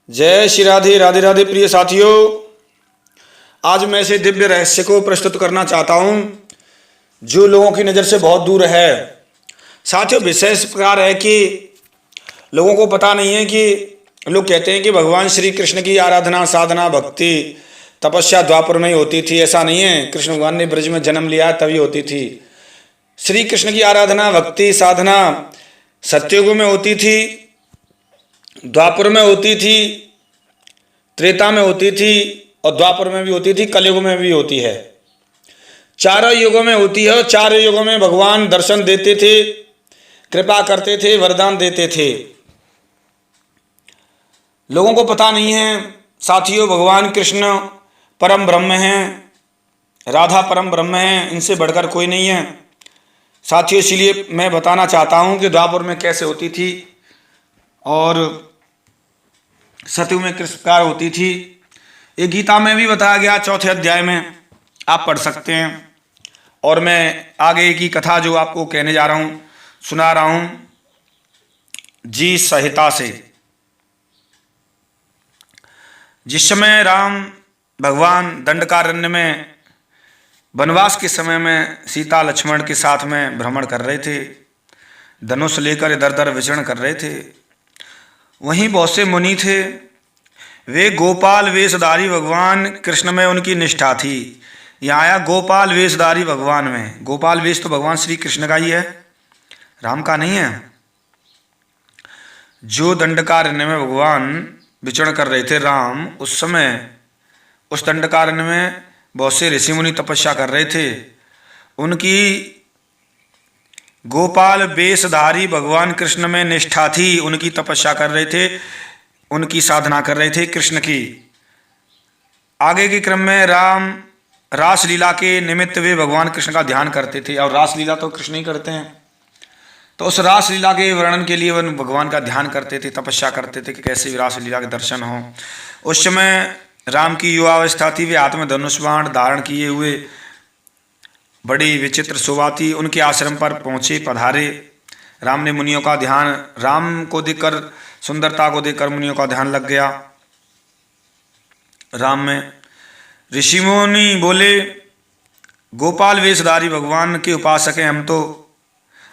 जय श्री राधे राधे राधे। प्रिय साथियों, आज मैं इसे दिव्य रहस्य को प्रस्तुत करना चाहता हूं जो लोगों की नज़र से बहुत दूर है। साथियों, विषय इस प्रकार है कि लोगों को पता नहीं है कि लोग कहते हैं कि भगवान श्री कृष्ण की आराधना, साधना, भक्ति, तपस्या द्वापर में ही होती थी। ऐसा नहीं है। कृष्ण भगवान ने ब्रज में जन्म लिया तभी होती थी। श्री कृष्ण की आराधना, भक्ति, साधना सत्युग में होती थी, द्वापर में होती थी, त्रेता में होती थी और द्वापर में भी होती थी, कलयुग में भी होती है। चारों युगों में होती है और चारों युगों में भगवान दर्शन देते थे, कृपा करते थे, वरदान देते थे। लोगों को पता नहीं है साथियों, भगवान कृष्ण परम ब्रह्म हैं, राधा परम ब्रह्म हैं, इनसे बढ़कर कोई नहीं है साथियों। इसलिए मैं बताना चाहता हूं कि द्वापर में कैसे होती थी और सतयुग में किस प्रकार होती थी। ये गीता में भी बताया गया, 4थे अध्याय में आप पढ़ सकते हैं। और मैं आगे की कथा जो आपको कहने जा रहा हूं, सुना रहा हूं जी संहिता से। जिस समय राम भगवान दंडकारण्य में वनवास के समय में सीता लक्ष्मण के साथ में भ्रमण कर रहे थे, धनुष लेकर इधर उधर विचरण कर रहे थे, वहीं बहुत से मुनि थे। वे गोपाल वेशधारी भगवान कृष्ण में उनकी निष्ठा थी। यहाँ आया गोपाल वेशधारी भगवान में। गोपाल वेश तो भगवान श्री कृष्ण का ही है, राम का नहीं है। जो दंडकारण्य में भगवान विचरण कर रहे थे राम, उस समय उस दंडकारण्य में बहुत से ऋषि मुनि तपस्या कर रहे थे। उनकी गोपाल वेशधारी भगवान कृष्ण में निष्ठा थी, उनकी तपस्या कर रहे थे, उनकी साधना कर रहे थे कृष्ण की। आगे के क्रम में राम रासलीला के निमित्त वे भगवान कृष्ण का ध्यान करते थे, और रासलीला तो कृष्ण ही करते हैं। तो उस रासलीला के वर्णन के लिए वे भगवान का ध्यान करते थे, तपस्या करते थे कि कैसे भी रासलीला के दर्शन हो। उस समय राम की युवावस्था थी, वे हाथ में धनुष बाण धारण किए हुए बड़ी विचित्र शोभा थी। उनके आश्रम पर पहुँचे, पधारे। राम ने मुनियों का ध्यान, राम को देखकर, सुंदरता को देखकर मुनियों का ध्यान लग गया राम में। ऋषि मुनि बोले, गोपाल वेशधारी भगवान के उपासक हैं हम तो,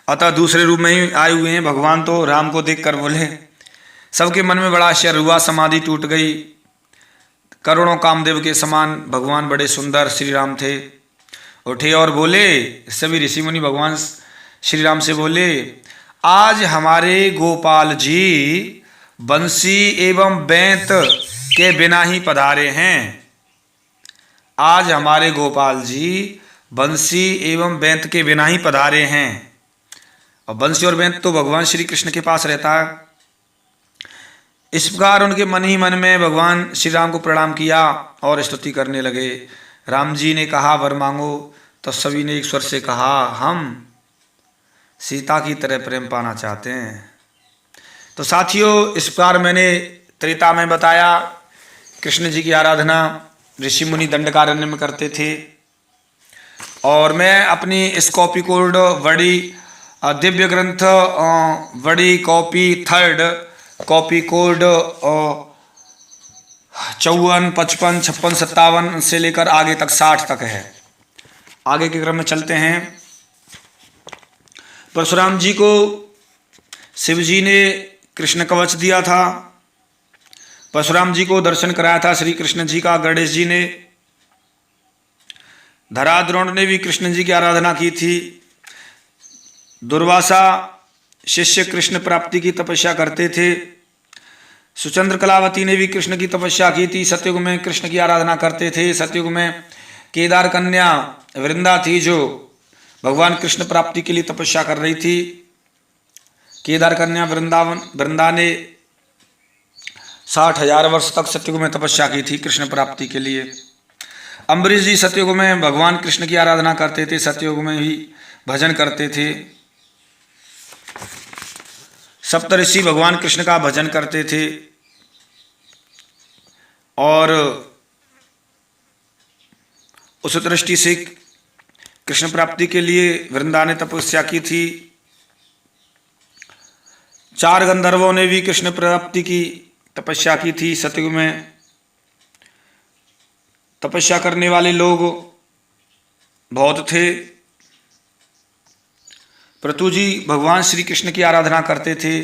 अतः दूसरे रूप में ही आए हुए हैं भगवान। तो राम को देखकर बोले, सबके मन में बड़ा आश्चर्य हुआ, समाधि टूट गई। करोड़ों कामदेव के समान भगवान बड़े सुंदर श्री राम थे। उठे और बोले, सभी ऋषि मुनि भगवान श्री राम से बोले, आज हमारे गोपाल जी बंसी एवं बैंत के बिना ही पधारे हैं। आज हमारे गोपाल जी बंसी एवं बैंत के बिना ही पधारे हैं। और बंसी और बैंत तो भगवान श्री कृष्ण के पास रहता है। इस प्रकार उनके मन ही मन में भगवान श्री राम को प्रणाम किया और स्तुति करने लगे। राम जी ने कहा, वर मांगो। तो सभी ने एक स्वर से कहा, हम सीता की तरह प्रेम पाना चाहते हैं। तो साथियों, इस प्रकार मैंने त्रेता में बताया, कृष्ण जी की आराधना ऋषि मुनि दंडकारण्य में करते थे। और मैं अपनी इस कॉपी कोड बड़ी दिव्य ग्रंथ बड़ी कॉपी 3rd कॉपी कोड 54, 55, 56, 57 से लेकर आगे तक 60 तक है। आगे के क्रम में चलते हैं। परशुराम जी को शिव जी ने कृष्ण कवच दिया था। परशुराम जी को दर्शन कराया था श्री कृष्ण जी का गणेश जी ने। धराद्रोण ने भी कृष्ण जी की आराधना की थी। दुर्वासा शिष्य कृष्ण प्राप्ति की तपस्या करते थे। सुचंद्र कलावती ने भी कृष्ण की तपस्या की थी। सतयुग में कृष्ण की आराधना करते थे। सतयुग में केदार कन्या वृंदा थी जो भगवान कृष्ण प्राप्ति के लिए तपस्या कर रही थी। केदार कन्या वृंदा ने 60,000 वर्ष तक सतयुग में तपस्या की थी कृष्ण प्राप्ति के लिए। अम्बरीश जी सतयुग में भगवान कृष्ण की आराधना करते थे, सतयुग में ही भजन करते थे। सप्तऋषि भगवान कृष्ण का भजन करते थे। और उस दृष्टि से कृष्ण प्राप्ति के लिए वृंदा ने तपस्या की थी। 4 गंधर्वों ने भी कृष्ण प्राप्ति की तपस्या की थी। सतयुग में तपस्या करने वाले लोग बहुत थे। पृथु जी भगवान श्री कृष्ण की आराधना करते थे,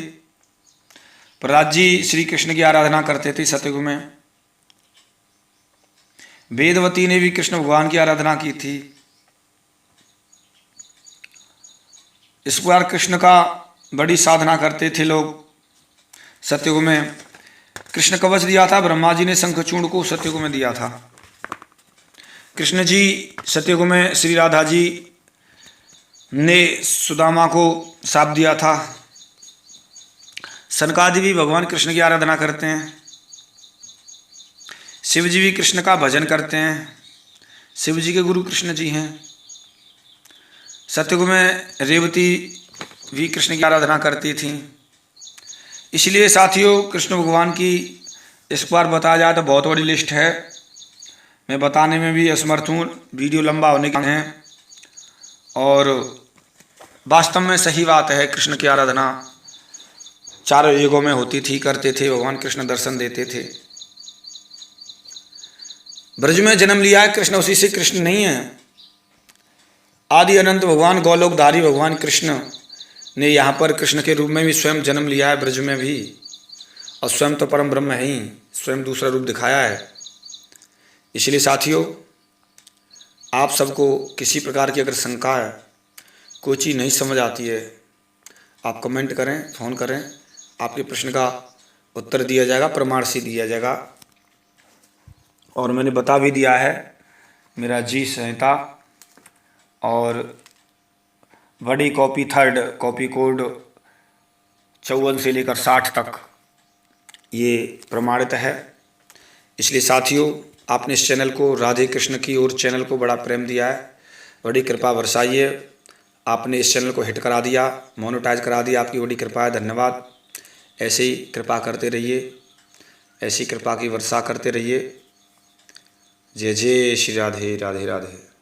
प्रहलाद जी श्री कृष्ण की आराधना करते थे सतयुग में। वेदवती ने भी कृष्ण भगवान की आराधना की थी। इस बार कृष्ण का बड़ी साधना करते थे लोग सतयुग में। कृष्ण कवच दिया था, ब्रह्मा जी ने शंखचूड़ को सतयुग में दिया था। कृष्ण जी सतयुग में श्री राधा जी ने सुदामा को शाप दिया था। सनकादि भी भगवान कृष्ण की आराधना करते हैं। शिव जी भी कृष्ण का भजन करते हैं। शिव जी के गुरु कृष्ण जी हैं। सतयुग में रेवती भी कृष्ण की आराधना करती थी। इसलिए साथियों, कृष्ण भगवान की इस बार बताया जाए तो बहुत बड़ी लिस्ट है। मैं बताने में भी असमर्थ हूँ, वीडियो लंबा होने के हैं। और वास्तव में सही बात है, कृष्ण की आराधना चारों युगों में होती थी, करते थे। भगवान कृष्ण दर्शन देते थे। ब्रज में जन्म लिया है कृष्ण, उसी से कृष्ण नहीं है। आदि अनंत भगवान गौलोकधारी भगवान कृष्ण ने यहाँ पर कृष्ण के रूप में भी स्वयं जन्म लिया है, ब्रज में भी। और स्वयं तो परम ब्रह्म है ही, स्वयं दूसरा रूप दिखाया है। इसलिए साथियों, आप सबको किसी प्रकार की अगर शंका है, कोई चीज़ नहीं समझ आती है, आप कमेंट करें, फ़ोन करें, आपके प्रश्न का उत्तर दिया जाएगा, प्रमाण से दिया जाएगा। और मैंने बता भी दिया है, मेरा जी संहिता और बड़ी कॉपी थर्ड कॉपी कोड 54 से लेकर 60 तक ये प्रमाणित है। इसलिए साथियों, आपने इस चैनल को, राधे कृष्ण की ओर चैनल को बड़ा प्रेम दिया है, बड़ी कृपा बरसाइए। आपने इस चैनल को हिट करा दिया, मोनेटाइज करा दिया, आपकी बड़ी कृपा है, धन्यवाद। ऐसे ही कृपा करते रहिए, ऐसी कृपा की वर्षा करते रहिए। जय जय श्री राधे, राधे राधे।